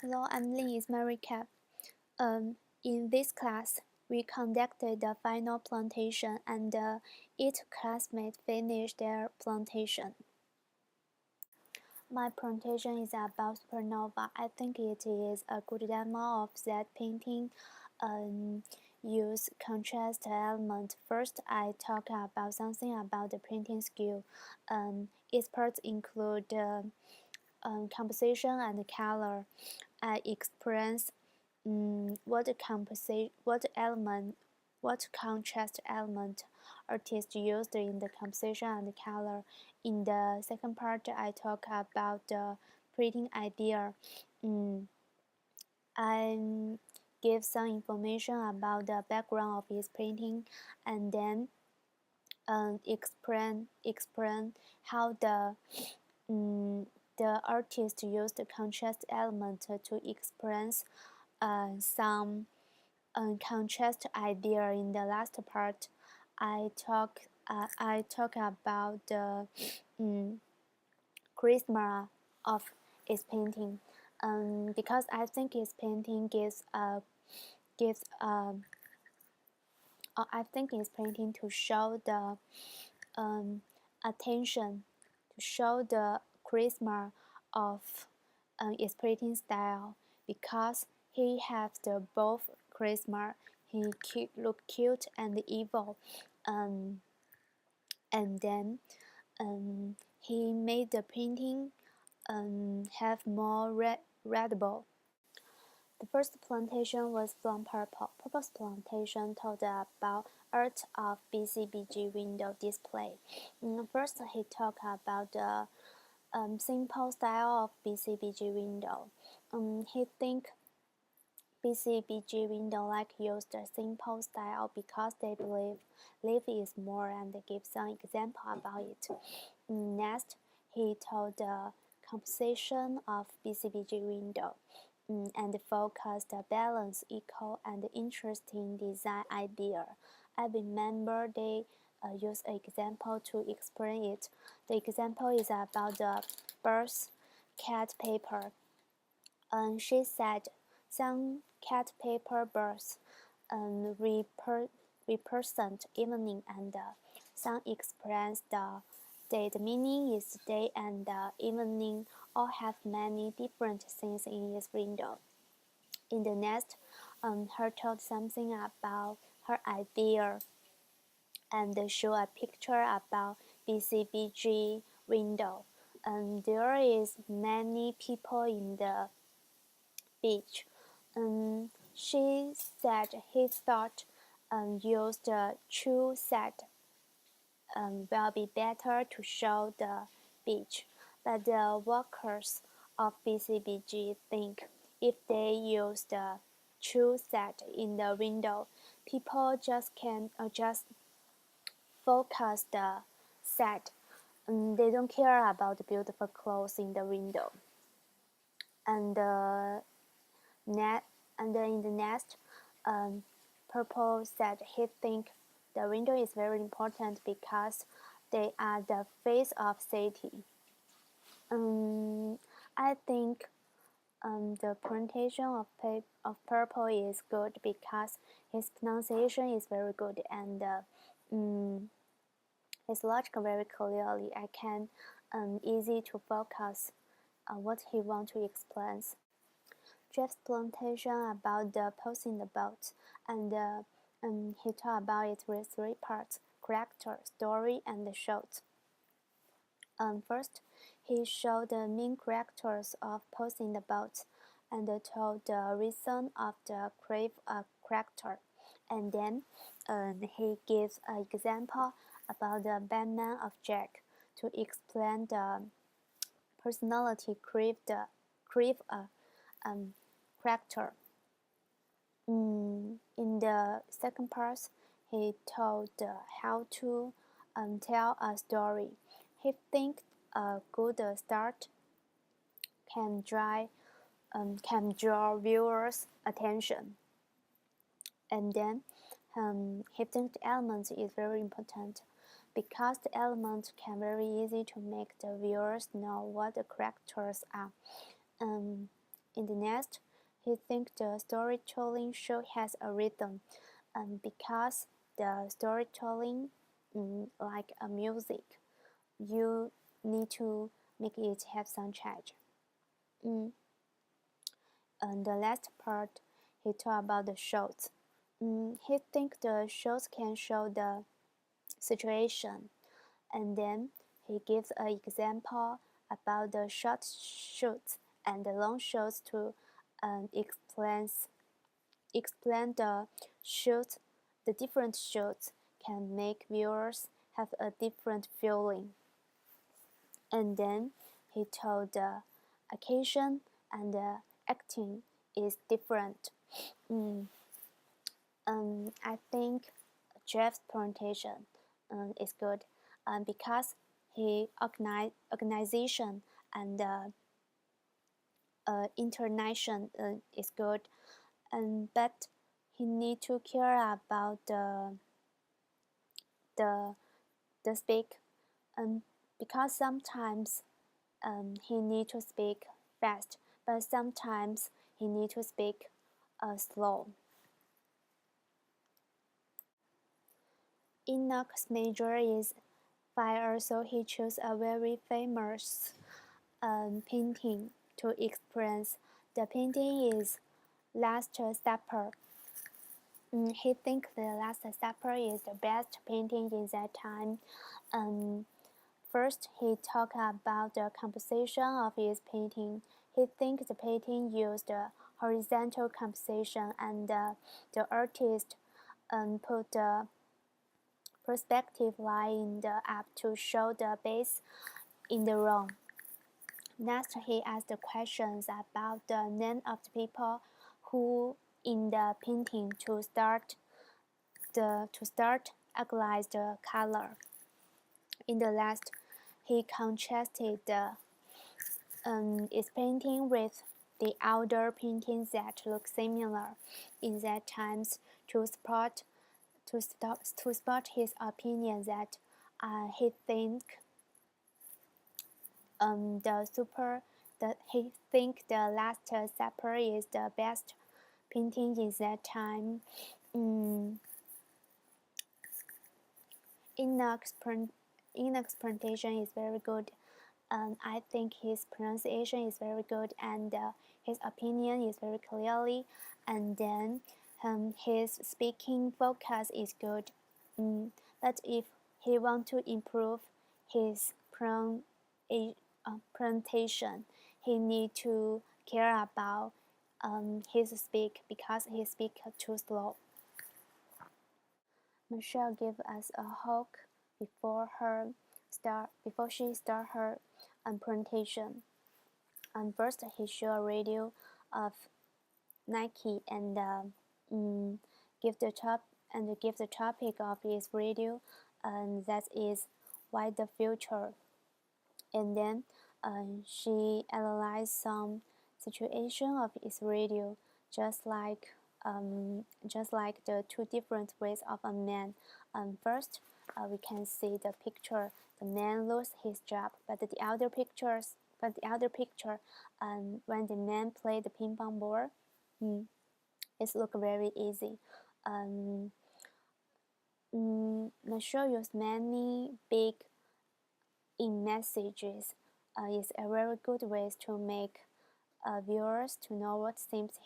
Hello, I'm Lin. It's my recap. In this class, we conducted the final plantation and each classmate finished their plantation. My plantation is about supernova. I think it is a good demo of that painting. Use contrast element. First, I talk about something about the painting skill. Its parts include composition and color. I explains what contrast element artists used in the composition and color. In the second part, I talk about the printing idea. I give some information about the background of his painting, and then explain how the artist used the contrast element to express some contrast idea. In the last part, I talk about the charisma of his painting, because I think his painting I think his painting to show the attention, to show the charisma of his painting style, because he has the both charisma. He look cute and evil, and then he made the painting have more readable. The first plantation was from Purple. Purple's plantation told about art of BCBG window display. First, he talked about the simple style of BCBG window. He think BCBG window like use the simple style because they believe live is more, and they give some example about it. Next, he told the composition of BCBG window and focused the balance, equal, and interesting design idea. I remember they use an example to explain it. The example is about the birth cat paper. She said some cat paper birds represent evening, and some express the day. The meaning is day and evening all have many different things in its window. In the next, her told something about her idea and show a picture about BCBG window. There is many people in the beach. She said he thought use the true set will be better to show the beach, but the workers of BCBG think if they use the true set in the window, people just can just focus the set. They don't care about the beautiful clothes in the window. And in the nest, Purple said he think the window is very important because they are the face of city. I think the pronunciation of Purple is good because his pronunciation is very good, and his logic very clearly. I can easy to focus on what he want to explain. Jeff's plantation about the posting the boat, and he talked about it with three parts: character, story, and the shot. First, he showed the main characters of posting the boat, and told the reason of the character, and then he gives an example about the Batman of Jack to explain the personality character. In the second part, he told how to tell a story. He thinks a good start can draw viewers' attention, and then he thinks the element is very important because the element can very easy to make the viewers know what the characters are. In the next, he thinks the storytelling show has a rhythm, because the storytelling, like a music, you need to make it have some charge. And the last part, he talked about the shows. He thinks the shows can show the situation, and then he gives an example about the short shoots and the long shots to explain the shoots. The different shoots can make viewers have a different feeling. And then he told the occasion and the acting is different. I think Jeff's presentation is good because he organization and internation is good, but he need to care about the speak, because sometimes he need to speak fast, but sometimes he need to speak slow. Enoch's major is fire, so he chose a very famous painting to express. The painting is Last Supper. He thinks the Last Supper is the best painting in that time. First, he talked about the composition of his painting. He thinks the painting used horizontal composition, and the artist put the perspective line in the up to show the base in the room. Next, he asked the questions about the name of the people who in the painting to start analyze the color. In the last, he contrasted his painting with the other paintings that look similar in that times to support his opinion that he think he think the Last Supper is the best painting in that time. Enoch's presentation is very good. I think his pronunciation is very good, and his opinion is very clearly, and then his speaking focus is good. But if he want to improve his presentation, he need to care about his speak because he speak too slow. Michelle gave us a hug before she start her presentation. First, he showed a radio of Nike and give the topic of his radio, and that is why the future. And then she analyzed some situation of his radio, just like the two different ways of a man. First, we can see the picture. The man lost his job, but the other picture, when the man played the ping pong ball, it looked very easy. Michelle used many big in messages. Is a very good way to make viewers to know what themes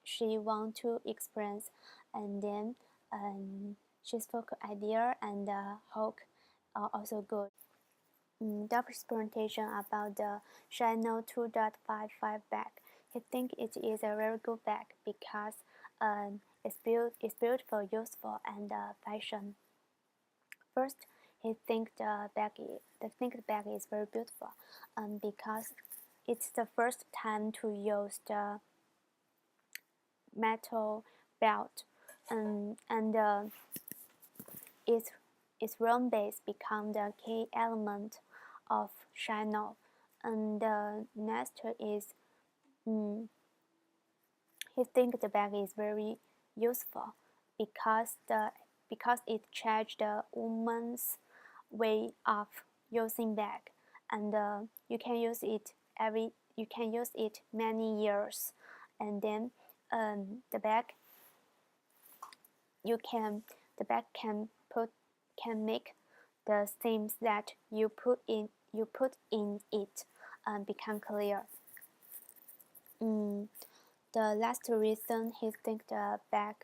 she want to express, and then she spoke idea and hook are also good. Dr. presentation about the Chanel 2.55 bag. I think it is a very good bag because it's beautiful, useful, and fashion. First, he think the bag is very beautiful, because it's the first time to use the metal belt, and its round base become the key element of Chanel. And the next is he think the bag is very useful because it changed the woman's way of using bag, and you can use it you can use it many years, and then the bag can make the themes that you put in it become clear. The last reason he thinks the bag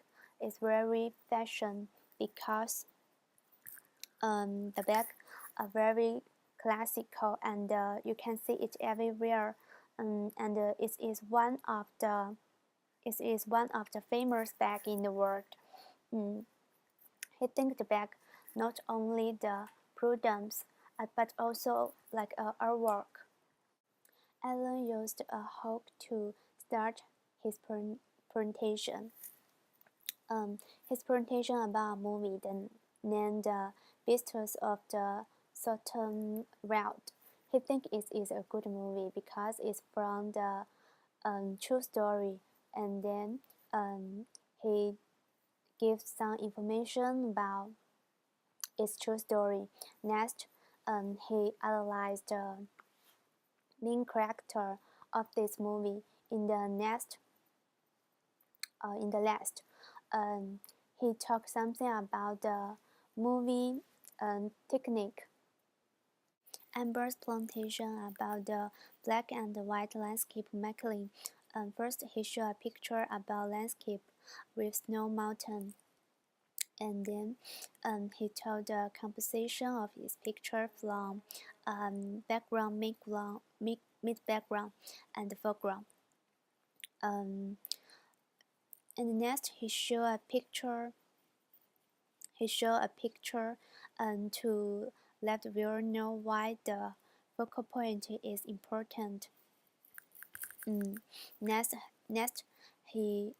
is very fashion because the bag are very classical, and you can see it everywhere, and it is one of the famous bag in the world. He thinks the bag not only the products but also like artwork. Alan used a hook to start his presentation. His presentation about a movie named Beasts of the Southern Wild. He thinks it is a good movie because it's from the true story, and then he gives some information about its true story. Next, he analyzed the main character of this movie in the last. He talked something about the movie technique. Amber's plantation about the black and white landscape making. First, he showed a picture about landscape with snow mountain, and then he told the composition of his picture from background, mid background, and foreground. And next, he showed a picture. To let the viewer know why the focal point is important. Next, he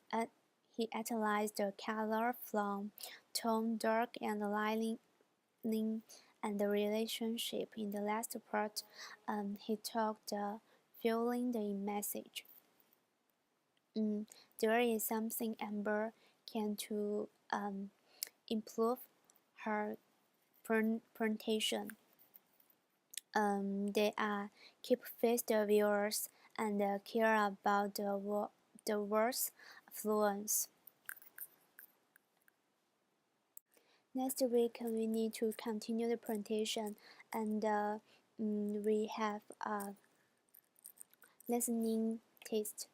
analyzed the color from tone, dark, and lightning, and the relationship. In the last part, he talked feeling the message. There is something Amber can to improve her presentation. They are keep face the viewers and care about the word's fluence. Next week we need to continue the presentation, and we have a listening test.